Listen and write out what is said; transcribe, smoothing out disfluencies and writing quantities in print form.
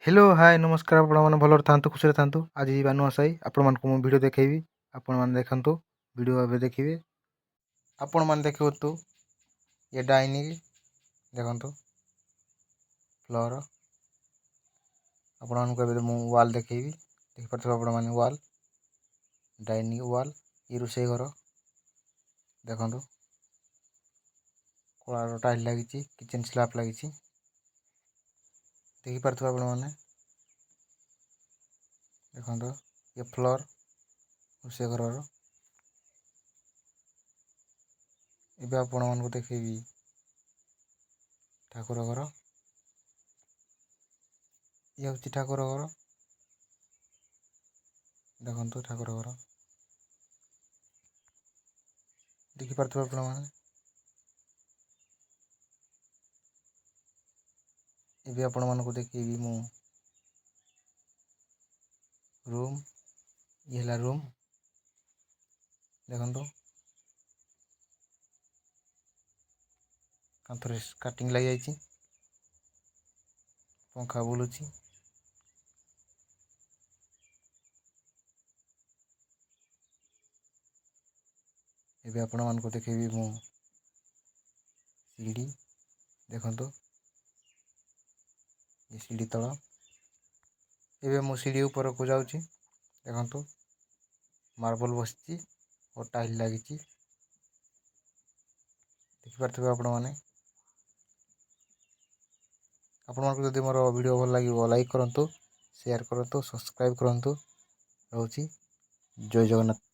Hello hi नमस्कार ଆପଣମାନେ ଭଲରେ ଥାନ୍ତୁ ଖୁସିରେ ଥାନ୍ତୁ ଆଜି ଯିବା ନୂଆ ସାହି ଆପଣମାନଙ୍କୁ ମୁଁ ଭିଡ଼ିଓ ଦେଖେଇବି ଆପଣମାନେ ଦେଖନ୍ତୁ ଭିଡ଼ିଓ ଏବେ ଦେଖିବେ ଆପଣମାନେ ଦେଖନ୍ତୁ ଏ ଡାଇନିଂ ଦେଖନ୍ତୁ ଫ୍ଲୋର ଆପଣମାନଙ୍କୁ ଏବେ ମୁଁ ୱାଲ୍ ଦେଖେଇବି ଦେଖିପାରୁଥିବେ ଆପଣମାନେ ୱାଲ୍ ଡାଇନିଂ ୱାଲ୍ ଏ ରୋଷେଇ ଘର ଦେଖନ୍ତୁ କଳାର ଟାଇଲ୍ ଲାଗିଛି କିଚେନ୍ ସ୍ଲାବ୍ ଲାଗିଛି ଦେଖିପାରୁଥିବେ ଆପଣମାନେ ଦେଖନ୍ତୁ ଏ ଫ୍ଲୋର ରୋଷେଇ ଘରର ଏବେ ଆପଣମାନଙ୍କୁ ଦେଖେଇବି ଠାକୁର ଘର ଇଏ ହେଉଛି ଠାକୁର ଘର ଦେଖନ୍ତୁ ଠାକୁର ଘର ଦେଖିପାରୁଥିବେ ଆପଣମାନେ ଏବେ ଆପଣମାନଙ୍କୁ ଦେଖେଇବି ମୁଁ रूम ये है रूम देखो कांथरे काटिंग लग जाइए पंखा बुलूची एबे आपण मानको देखेबी मु सीढ़ी देखंतु ये सीढ़ी तल एबे मु सीढ़ी ऊपर को जाउची देखंतु मार्बल बसची और टाइल लागिची देखि पारथबे आपण माने आपण मानको जदि मोर वीडियो भल लागिवो लाइक करंतु शेयर करंतु सब्सक्राइब करंतु रहउची जय जगन्नाथ।